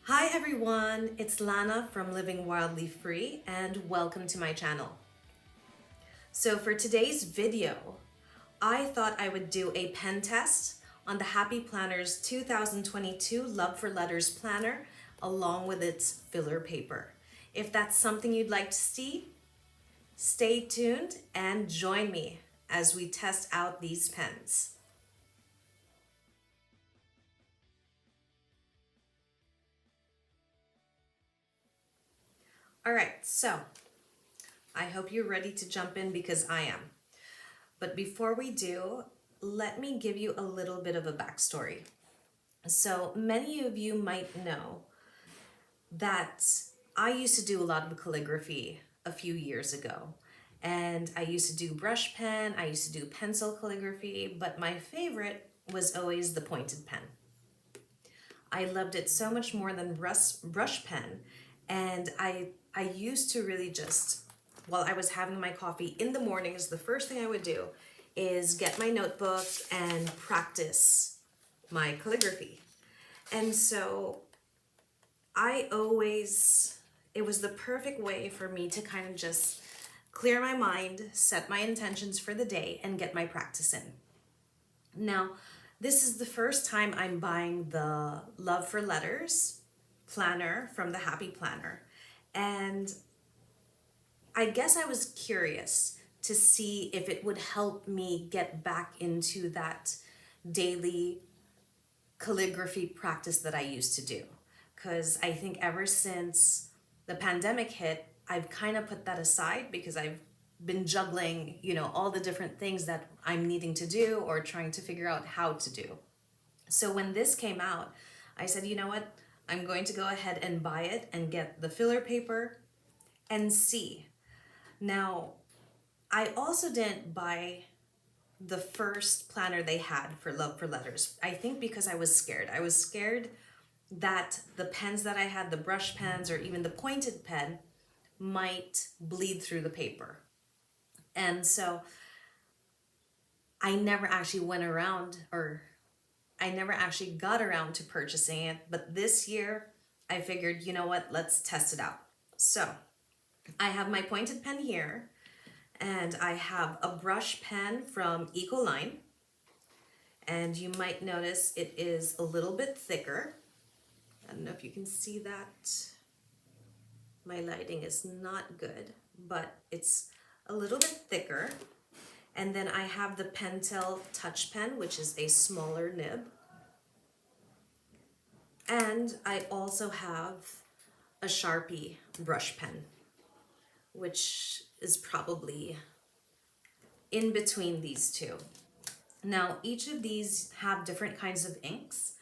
Hi everyone, it's Lana from Living Wildly Free and welcome to my channel. So for today's video, I thought I would do a pen test on the Happy Planner's 2022 Love for Letters planner along with its filler paper. If that's something you'd like to see, stay tuned and join me as we test out these pens. All right, so I hope you're ready to jump in because I am. But before we do, let me give you a little bit of a backstory. So many of you might know that I used to do a lot of calligraphy a few years ago. And I used to do brush pen, I used to do pencil calligraphy, but my favorite was always the pointed pen. I loved it so much more than brush pen. And I used to really just, while I was having my coffee in the mornings, the first thing I would do is get my notebook and practice my calligraphy. And so it was the perfect way for me to kind of just clear my mind, set my intentions for the day, and get my practice in. Now, this is the first time I'm buying the Love for Letters planner from the Happy Planner. And I guess I was curious to see if it would help me get back into that daily calligraphy practice that I used to do. Because I think ever since the pandemic hit, I've kind of put that aside because I've been juggling, all the different things that I'm needing to do or trying to figure out how to do. So when this came out, I said, you know what? I'm going to go ahead and buy it and get the filler paper and see. Now, I also didn't buy the first planner they had for Love for Letters. I think because I was scared. I was scared that the pens that I had, the brush pens or even the pointed pen, might bleed through the paper. And so I never actually I never actually got around to purchasing it. But this year I figured, you know what, let's test it out. So I have my pointed pen here and I have a brush pen from Ecoline. And you might notice it is a little bit thicker. I don't know if you can see that. My lighting is not good, but it's a little bit thicker. And then I have the Pentel Touch Pen, which is a smaller nib. And I also have a Sharpie Brush Pen, which is probably in between these two. Now, each of these have different kinds of inks.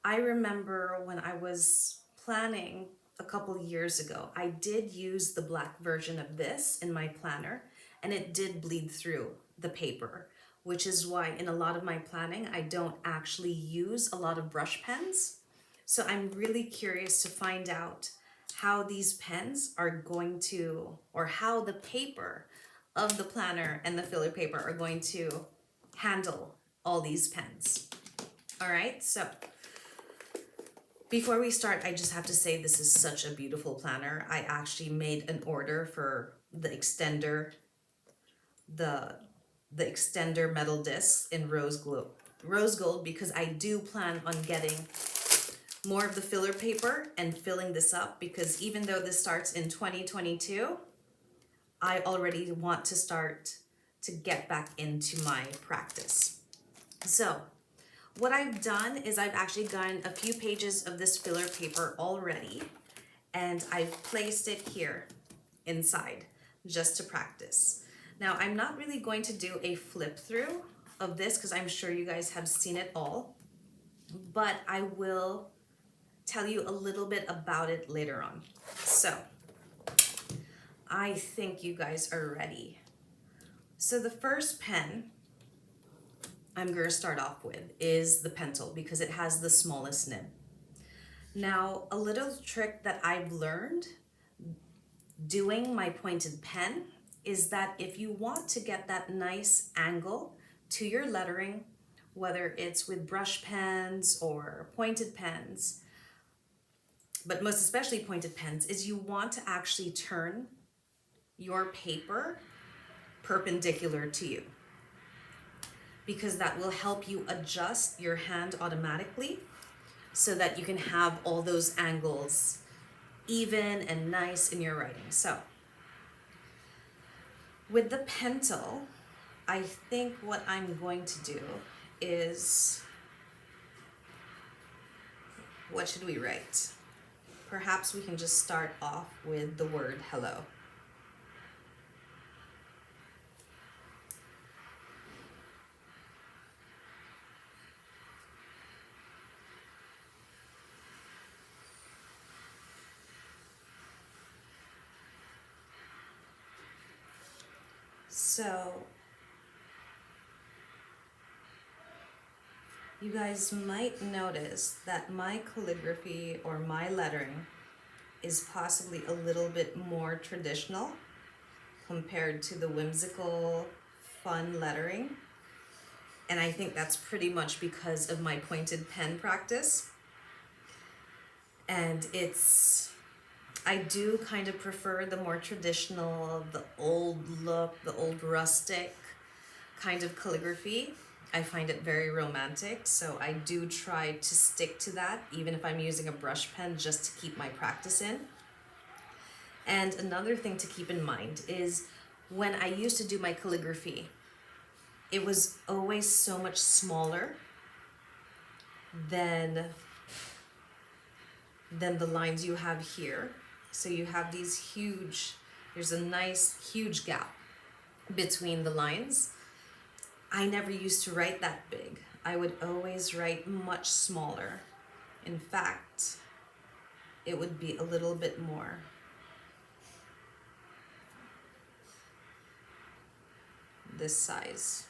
I remember when I was planning a couple years ago, I did use the black version of this in my planner, and it did bleed through the paper, which is why in a lot of my planning, I don't actually use a lot of brush pens. So I'm really curious to find out how these pens are going to, or how the paper of the planner and the filler paper are going to handle all these pens. All right, so before we start, I just have to say this is such a beautiful planner. I actually made an order for the extender, the extender metal discs in rose gold because I do plan on getting more of the filler paper and filling this up because even though this starts in 2022, I already want to start to get back into my practice. So what I've done is I've actually gotten a few pages of this filler paper already, and I've placed it here inside just to practice. Now, I'm not really going to do a flip through of this because I'm sure you guys have seen it all, but I will tell you a little bit about it later on. So I think you guys are ready. So the first pen I'm going to start off with is the Pentel because it has the smallest nib. Now, a little trick that I've learned doing my pointed pen is that if you want to get that nice angle to your lettering, whether it's with brush pens or pointed pens, but most especially pointed pens, is you want to actually turn your paper perpendicular to you, because that will help you adjust your hand automatically so that you can have all those angles even and nice in your writing. So with the pencil, I think what I'm going to do is, what should we write? Perhaps we can just start off with the word hello. So you guys might notice that my calligraphy or my lettering is possibly a little bit more traditional compared to the whimsical, fun lettering. And I think that's pretty much because of my pointed pen practice. And I do kind of prefer the more traditional, the old look, the old rustic kind of calligraphy. I find it very romantic, so I do try to stick to that, even if I'm using a brush pen, just to keep my practice in. And another thing to keep in mind is when I used to do my calligraphy, it was always so much smaller than the lines you have here. So you have these huge, there's a nice huge gap between the lines. I never used to write that big. I would always write much smaller. In fact, it would be a little bit more. This size.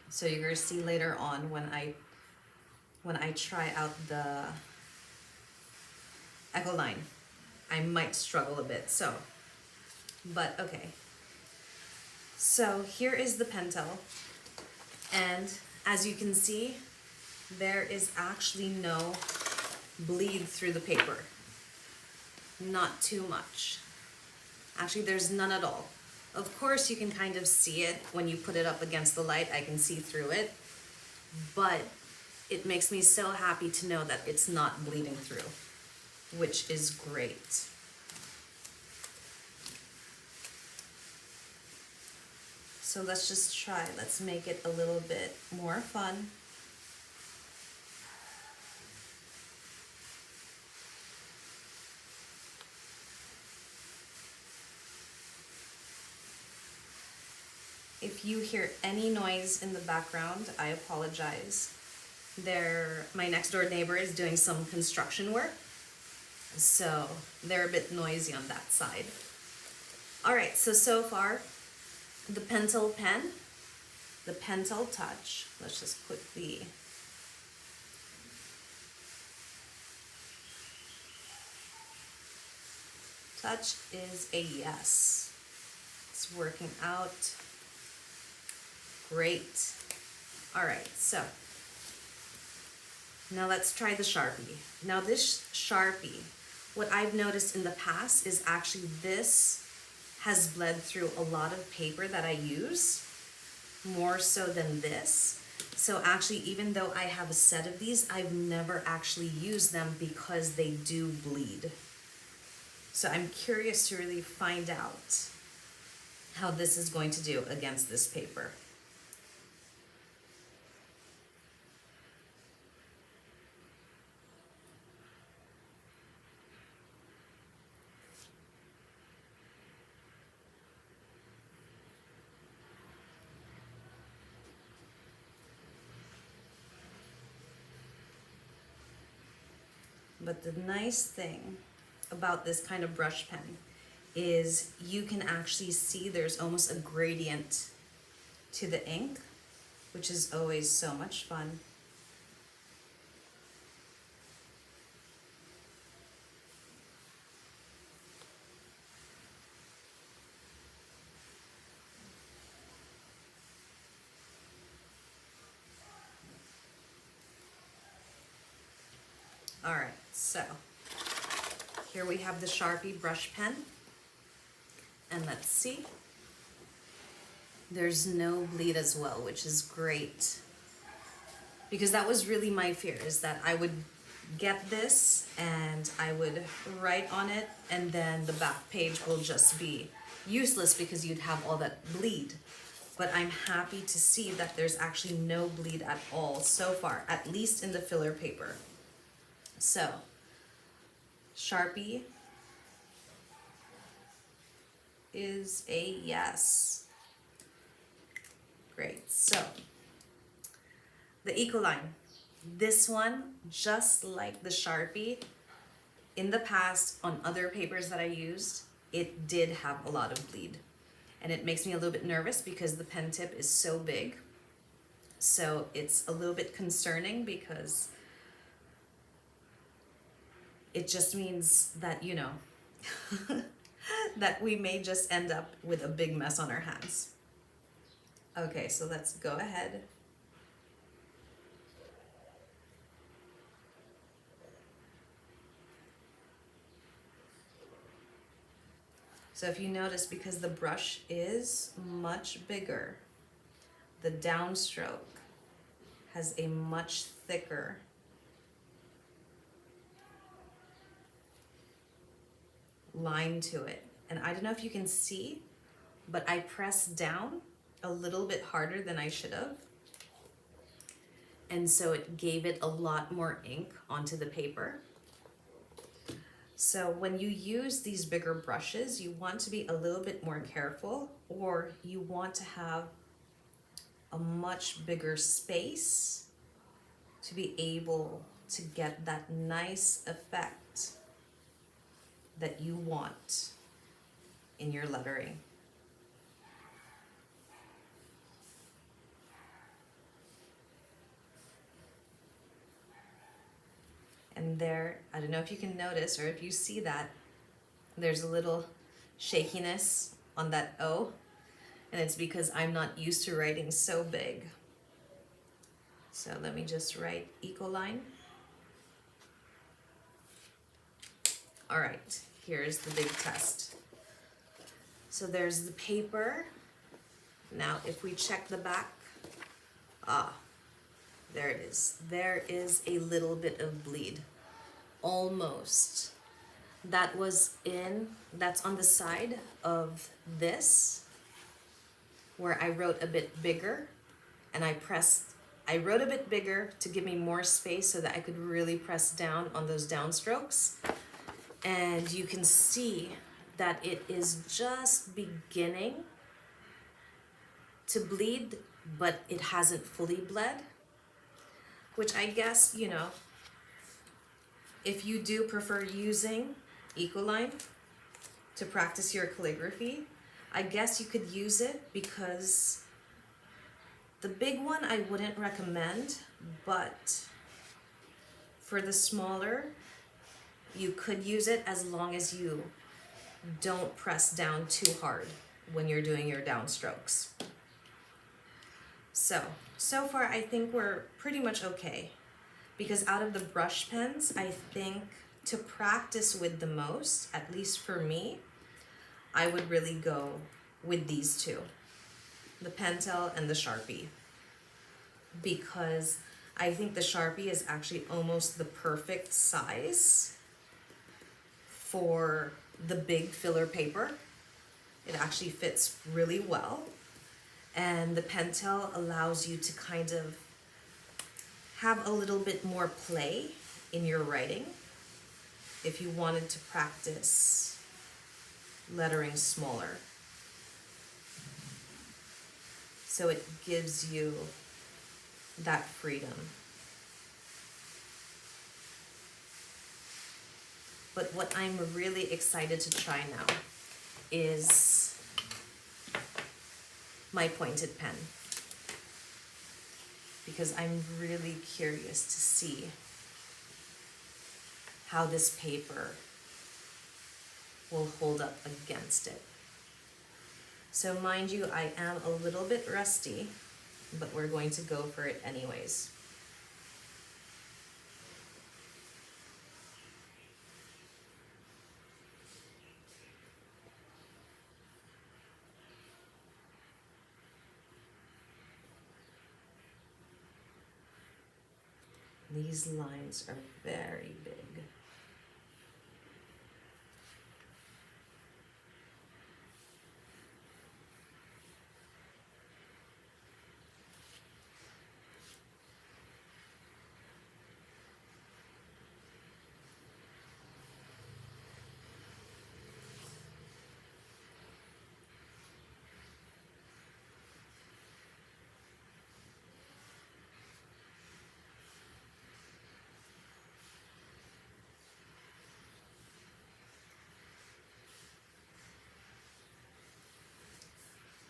So you're gonna see later on when I try out the Echo line, I might struggle a bit. So, but okay. So here is the pentel, and as you can see, there is actually no bleed through the paper. Not too much. Actually, there's none at all. Of course, you can kind of see it when you put it up against the light. I can see through it, but it makes me so happy to know that it's not bleeding through, which is great. So let's just try. Let's make it a little bit more fun. If you hear any noise in the background, I apologize. My next door neighbor is doing some construction work, so they're a bit noisy on that side. All right, so far, the Pentel pen, the Pentel Touch. Let's just quickly. Touch is a yes. It's working out great. All right, so now let's try the Sharpie. Now this Sharpie, what I've noticed in the past is actually this has bled through a lot of paper that I use, more so than this. So actually, even though I have a set of these, I've never actually used them because they do bleed. So I'm curious to really find out how this is going to do against this paper. But the nice thing about this kind of brush pen is you can actually see there's almost a gradient to the ink, which is always so much fun. All right, so here we have the Sharpie Brush Pen. And let's see. There's no bleed as well, which is great. Because that was really my fear, is that I would get this and I would write on it and then the back page will just be useless because you'd have all that bleed. But I'm happy to see that there's actually no bleed at all so far, at least in the filler paper. So, Sharpie is a yes. Great. So, the Ecoline. This one, just like the Sharpie, in the past on other papers that I used, it did have a lot of bleed. And it makes me a little bit nervous because the pen tip is so big. So it's a little bit concerning because it just means that, you know, that we may just end up with a big mess on our hands. Okay, so let's go ahead. So if you notice, because the brush is much bigger, the downstroke has a much thicker line to it. And I don't know if you can see, but I pressed down a little bit harder than I should have. And so it gave it a lot more ink onto the paper. So when you use these bigger brushes, you want to be a little bit more careful, or you want to have a much bigger space to be able to get that nice effect that you want in your lettering. And there, I don't know if you can notice or if you see that, there's a little shakiness on that O, and it's because I'm not used to writing so big. So let me just write Ecoline. All right, here's the big test. So there's the paper. Now if we check the back, there it is. There is a little bit of bleed, almost. That's on the side of this, where I wrote a bit bigger, and I wrote a bit bigger to give me more space so that I could really press down on those downstrokes. And you can see that it is just beginning to bleed, but it hasn't fully bled. Which I guess, you know, if you do prefer using Ecoline to practice your calligraphy, I guess you could use it, because the big one I wouldn't recommend, but for the smaller, you could use it as long as you don't press down too hard when you're doing your downstrokes. So far I think we're pretty much okay, because out of the brush pens, I think to practice with the most, at least for me, I would really go with these two, the Pentel and the Sharpie, because I think the Sharpie is actually almost the perfect size for the big filler paper. It actually fits really well. And the Pentel allows you to kind of have a little bit more play in your writing if you wanted to practice lettering smaller. So it gives you that freedom. But what I'm really excited to try now is my pointed pen, because I'm really curious to see how this paper will hold up against it. So mind you, I am a little bit rusty, but we're going to go for it anyways. These lines are very big.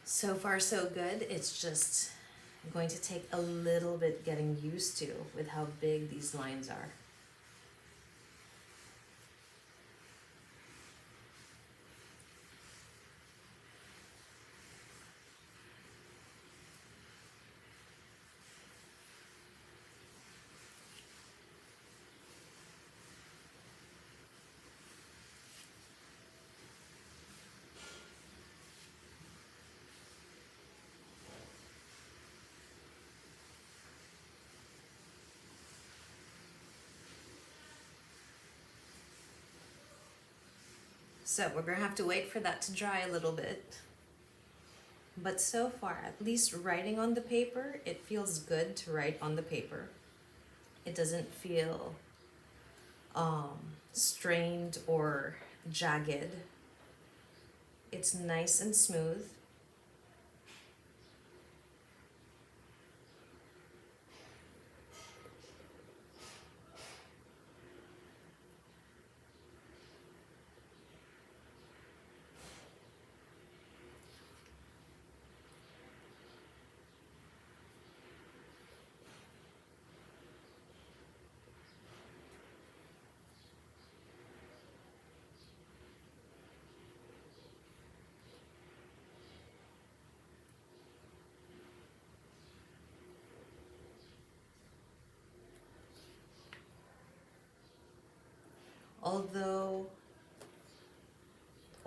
So far so good. It's just going to take a little bit getting used to with how big these lines are. So we're gonna have to wait for that to dry a little bit. But so far, at least writing on the paper, it feels good to write on the paper. It doesn't feel strained or jagged. It's nice and smooth.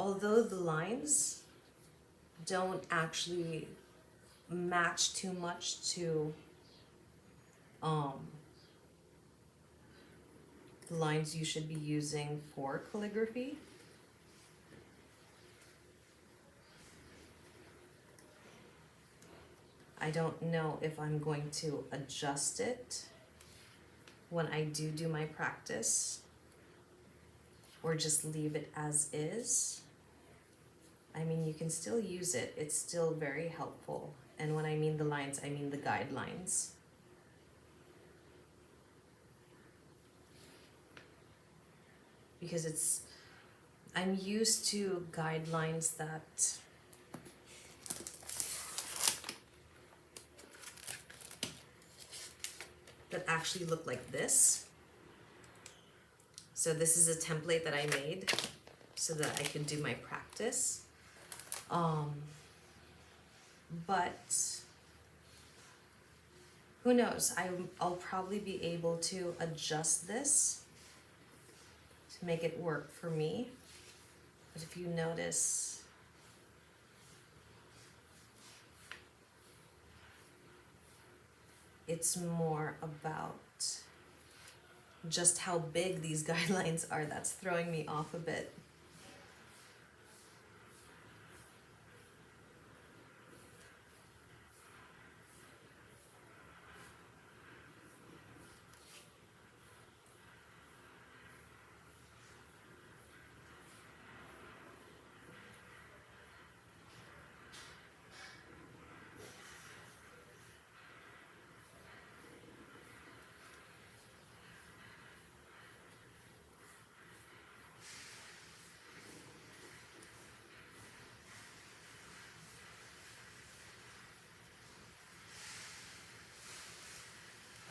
Although the lines don't actually match too much to the lines you should be using for calligraphy, I don't know if I'm going to adjust it when I do my practice or just leave it as is. I mean, you can still use it. It's still very helpful. And when I mean the lines, I mean the guidelines. Because I'm used to guidelines that actually look like this. So this is a template that I made so that I could do my practice. But who knows? I'll probably be able to adjust this to make it work for me. But if you notice, it's more about just how big these guidelines are that's throwing me off a bit.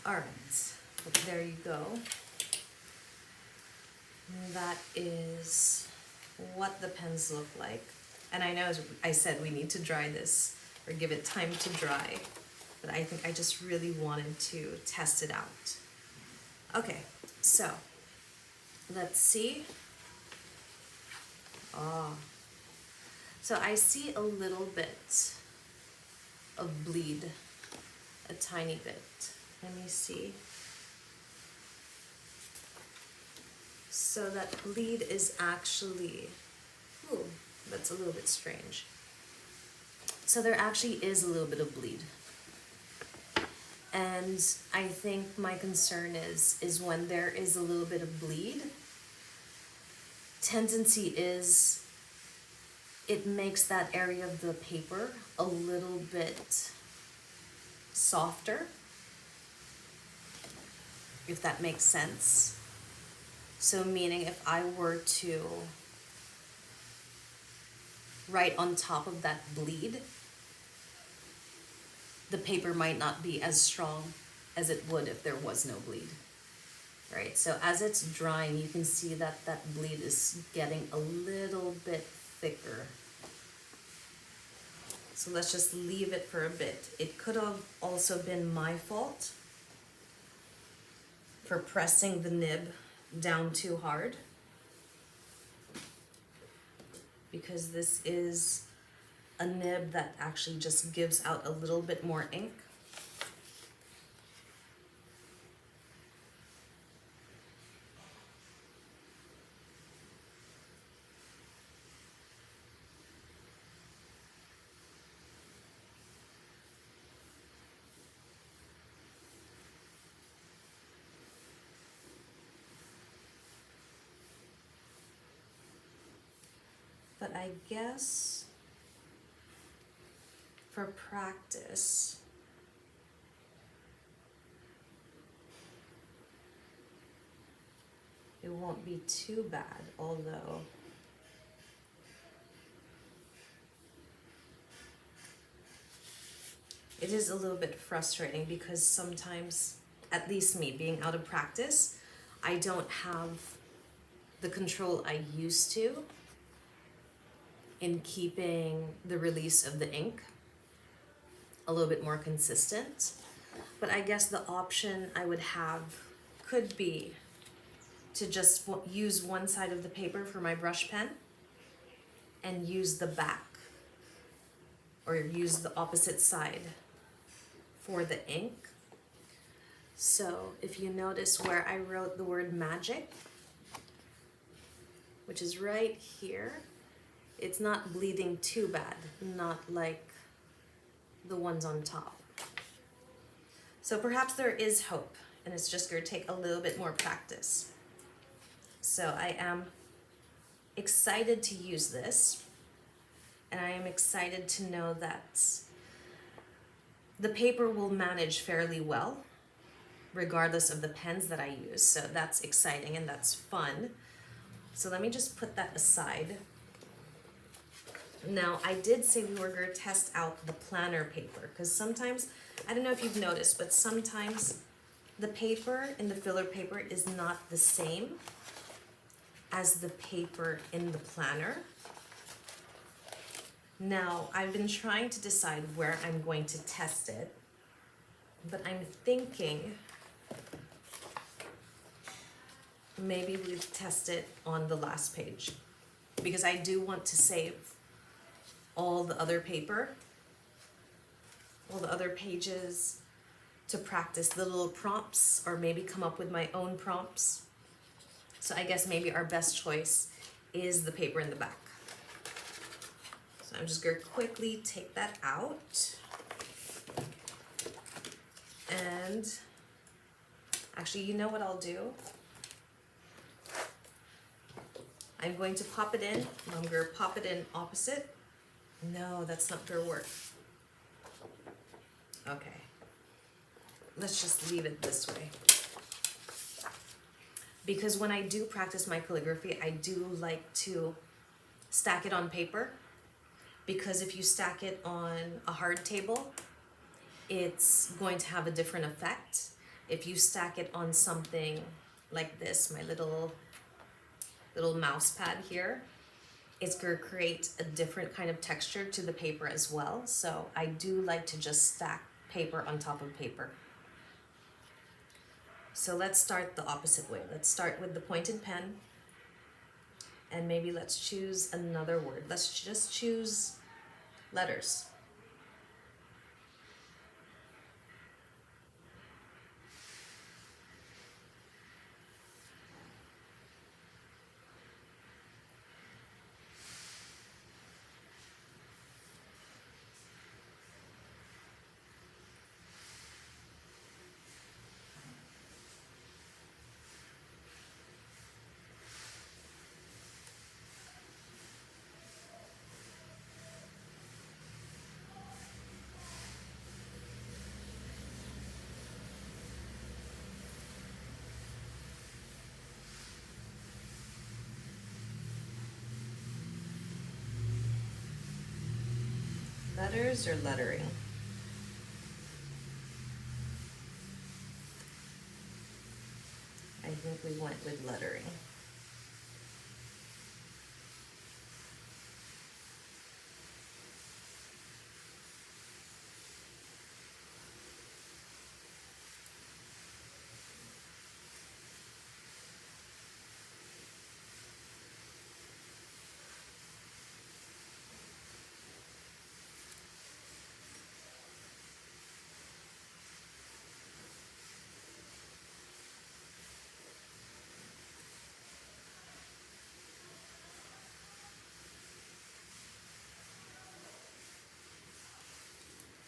All right, there you go. That is what the pens look like. And I know I said we need to dry this or give it time to dry, but I think I just really wanted to test it out. Okay, so let's see. So I see a little bit of bleed, a tiny bit. Let me see. So that bleed is actually, ooh, that's a little bit strange. So there actually is a little bit of bleed. And I think my concern is when there is a little bit of bleed, tendency is it makes that area of the paper a little bit softer, if that makes sense. So meaning if I were to write on top of that bleed, the paper might not be as strong as it would if there was no bleed, right? So as it's drying, you can see that that bleed is getting a little bit thicker. So let's just leave it for a bit. It could have also been my fault for pressing the nib down too hard, because this is a nib that actually just gives out a little bit more ink. But I guess for practice, it won't be too bad, although it is a little bit frustrating because sometimes, at least me, being out of practice, I don't have the control I used to in keeping the release of the ink a little bit more consistent. But I guess the option I would have could be to just use one side of the paper for my brush pen and use the back, or use the opposite side for the ink. So if you notice where I wrote the word magic, which is right here, it's not bleeding too bad, not like the ones on top. So perhaps there is hope, and it's just going to take a little bit more practice. So I am excited to use this, and I am excited to know that the paper will manage fairly well regardless of the pens that I use. So that's exciting and that's fun. So let me just put that aside. Now, I did say we were going to test out the planner paper, because sometimes, I don't know if you've noticed, but sometimes the paper in the filler paper is not the same as the paper in the planner. Now, I've been trying to decide where I'm going to test it, but I'm thinking maybe we test it on the last page, because I do want to save all the other paper, all the other pages, to practice the little prompts, or maybe come up with my own prompts. So I guess maybe our best choice is the paper in the back. So I'm just gonna quickly take that out. And actually, you know what I'll do? I'm going to pop it in. I'm gonna pop it in opposite. No, that's not gonna work. Okay. Let's just leave it this way. Because when I do practice my calligraphy, I do like to stack it on paper. Because if you stack it on a hard table, it's going to have a different effect. If you stack it on something like this, my little mouse pad here, it's going to create a different kind of texture to the paper as well. So I do like to just stack paper on top of paper. So let's start the opposite way. Let's start with the pointed pen, and maybe let's choose another word. Let's just choose letters. letters or lettering? I think we went with lettering.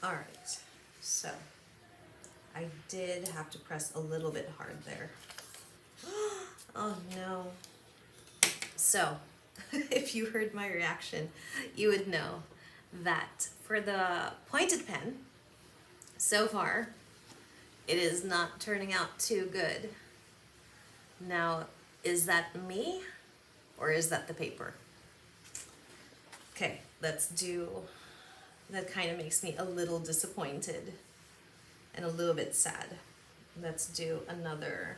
All right, so I did have to press a little bit hard there. Oh no. So, if you heard my reaction, you would know that for the pointed pen, so far, it is not turning out too good. Now, is that me or is that the paper? Okay, let's do, that kind of makes me a little disappointed and a little bit sad. Let's do another.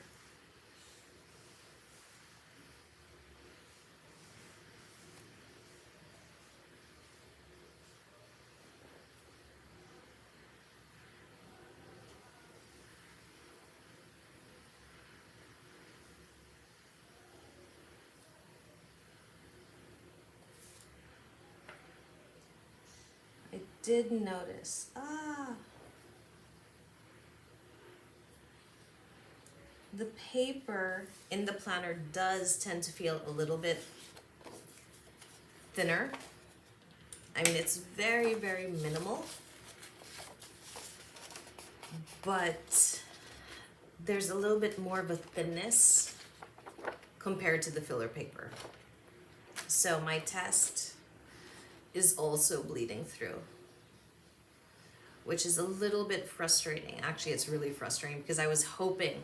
I did notice, the paper in the planner does tend to feel a little bit thinner. I mean, it's very, very minimal, but there's a little bit more of a thinness compared to the filler paper. So my test is also bleeding through, which is a little bit frustrating. Actually, it's really frustrating because I was hoping,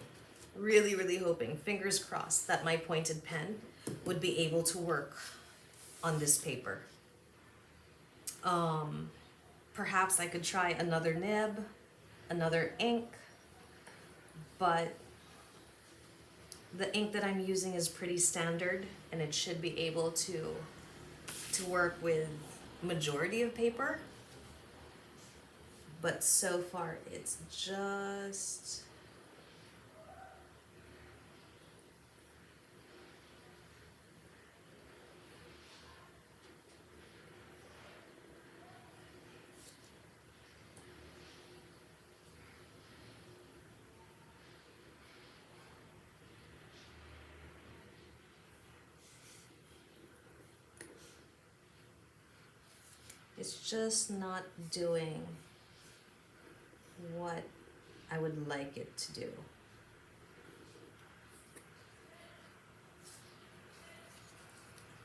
really, really hoping, fingers crossed, that my pointed pen would be able to work on this paper. Perhaps I could try another nib, another ink, but the ink that I'm using is pretty standard and it should be able to work with majority of paper. But so far it's just not doing what I would like it to do.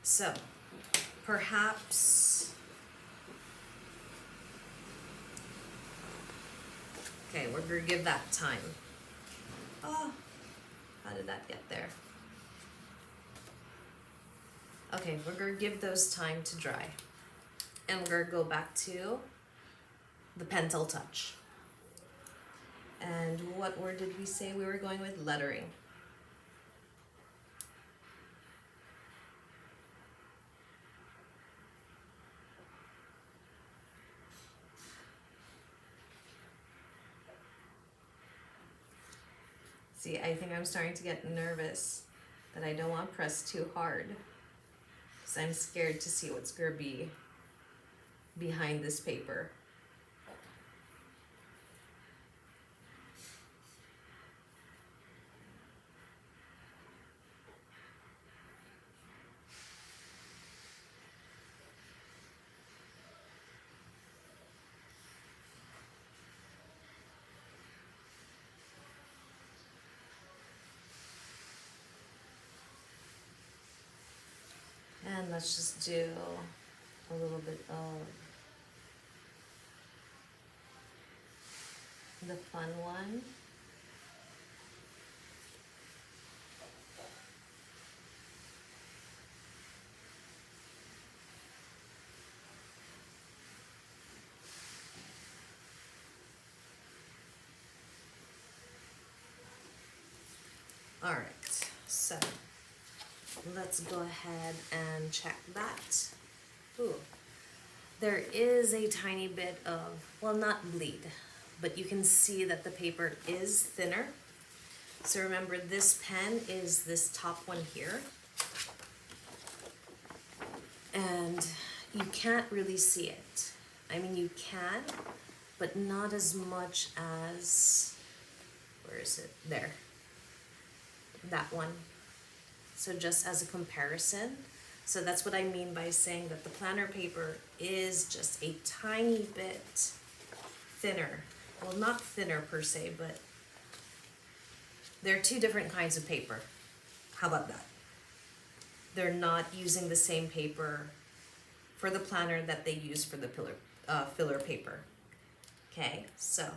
So perhaps, okay, we're gonna give that time. Oh, how did that get there? Okay, we're gonna give those time to dry. And we're gonna go back to the Pentel Touch. And what word did we say we were going with? Lettering. See, I think I'm starting to get nervous that I don't want to press too hard because I'm scared to see what's going to be behind this paper. And let's just do a little bit of the fun one. All right, so let's go ahead and check that. Ooh, there is a tiny bit of, well, not bleed, but you can see that the paper is thinner. So remember, this pen is this top one here. And you can't really see it. I mean, you can, but not as much as, where is it? There. That one. So just as a comparison. So that's what I mean by saying that the planner paper is just a tiny bit thinner. Well, not thinner per se, but they're two different kinds of paper. How about that? They're not using the same paper for the planner that they use for the filler paper. Okay, so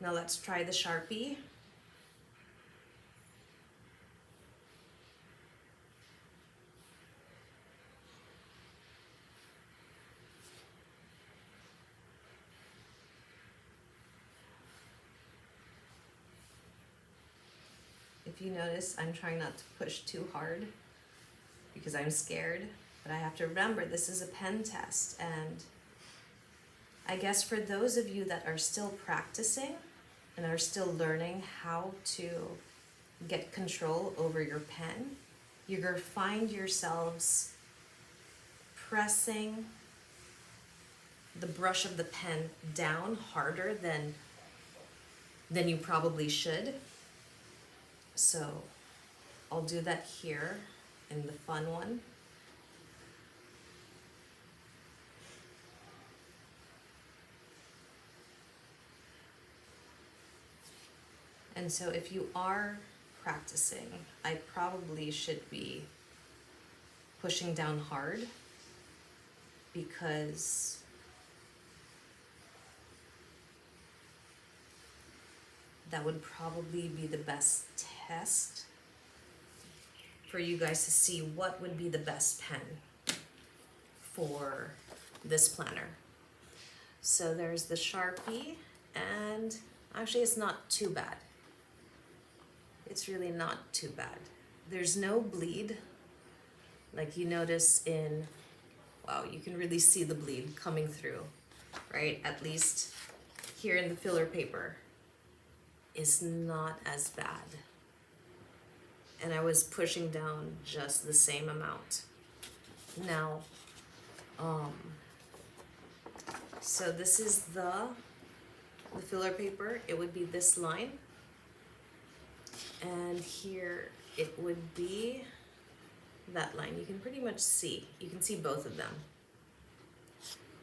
now let's try the Sharpie. If you notice, I'm trying not to push too hard because I'm scared, but I have to remember this is a pen test, and I guess for those of you that are still practicing and are still learning how to get control over your pen, you're going to find yourselves pressing the brush of the pen down harder than you probably should. So I'll do that here in the fun one. And so if you are practicing, I probably should be pushing down hard, because that would probably be the best test for you guys to see what would be the best pen for this planner. So there's the Sharpie, and actually it's not too bad. It's really not too bad. There's no bleed, like you notice in, wow, you can really see the bleed coming through, right? At least here in the filler paper is not as bad. And I was pushing down just the same amount. Now, so this is the filler paper. It would be this line. And here it would be that line. You can pretty much see, you can see both of them,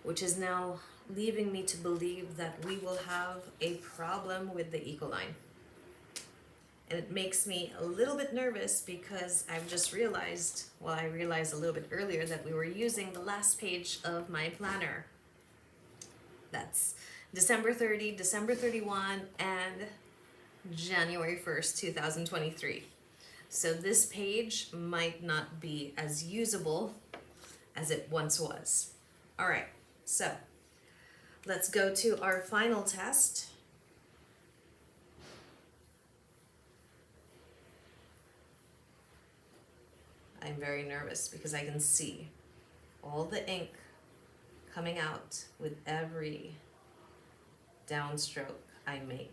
which is now leaving me to believe that we will have a problem with the Ecoline. And it makes me a little bit nervous because I've just realized, well, I realized a little bit earlier that we were using the last page of my planner. That's December 30, December 31, and January 1st, 2023. So this page might not be as usable as it once was. All right, so let's go to our final test. I'm very nervous because I can see all the ink coming out with every downstroke I make.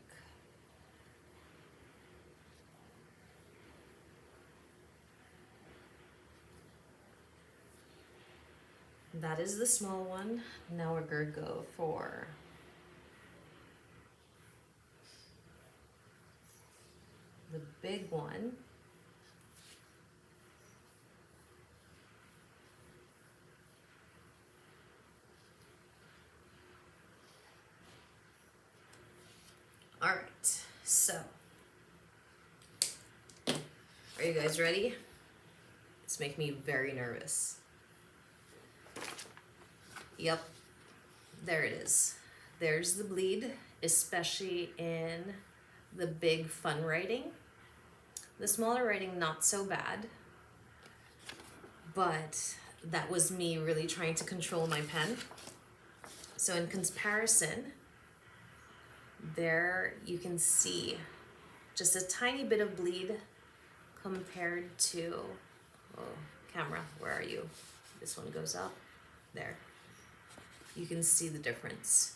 That is the small one. Now we're going to go for the big one. All right, so are you guys ready? It's making me very nervous. Yep, there it is. There's the bleed, especially in the big fun writing. The smaller writing, not so bad, but that was me really trying to control my pen. So in comparison, there you can see just a tiny bit of bleed compared to, oh, camera, where are you? This one goes up, there. You can see the difference.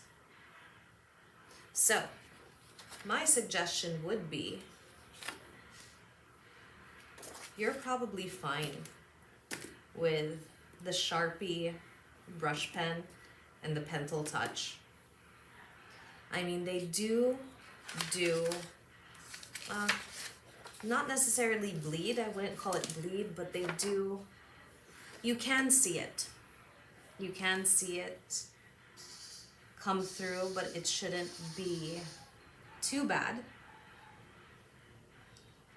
So, my suggestion would be, you're probably fine with the Sharpie Brush Pen and the Pentel Touch. I mean, they do not necessarily bleed, I wouldn't call it bleed, but they do, you can see it. You can see it come through, but it shouldn't be too bad.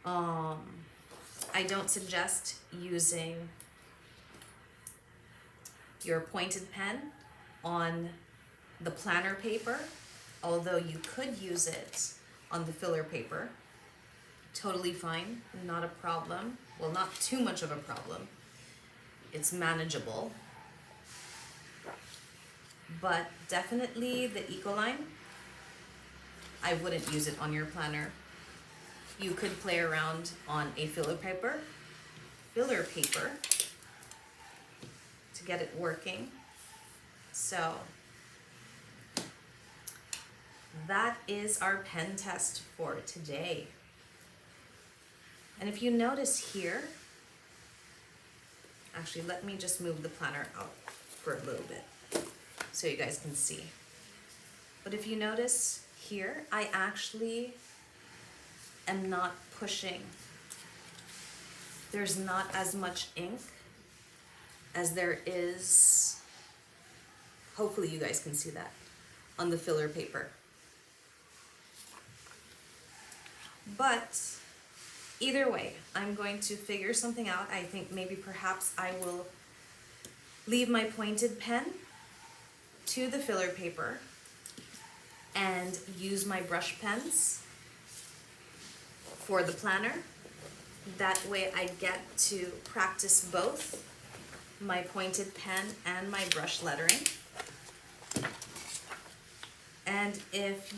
I don't suggest using your pointed pen on the planner paper, although you could use it on the filler paper. Totally fine, not a problem. Well, not too much of a problem. It's manageable. But definitely the Ecoline, I wouldn't use it on your planner. You could play around on a filler paper to get it working. So that is our pen test for today. And if you notice here, actually let me just move the planner out for a little bit so you guys can see. But if you notice here, I actually am not pushing. There's not as much ink as there is, hopefully you guys can see that, on the filler paper. But either way, I'm going to figure something out. I think maybe perhaps I will leave my pointed pen to the filler paper and use my brush pens for the planner. That way I get to practice both my pointed pen and my brush lettering. And if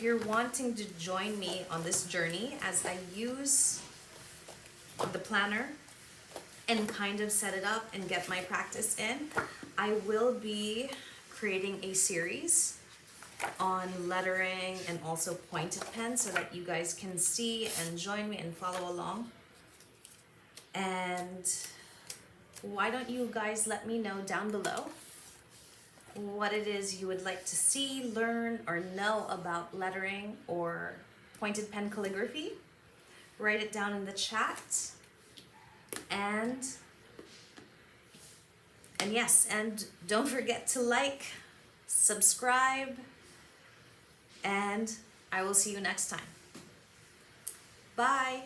you're wanting to join me on this journey as I use the planner and kind of set it up and get my practice in, I will be creating a series on lettering and also pointed pen so that you guys can see and join me and follow along. And why don't you guys let me know down below what it is you would like to see, learn, or know about lettering or pointed pen calligraphy. Write it down in the chat. And yes, and don't forget to like, subscribe, and I will see you next time. Bye.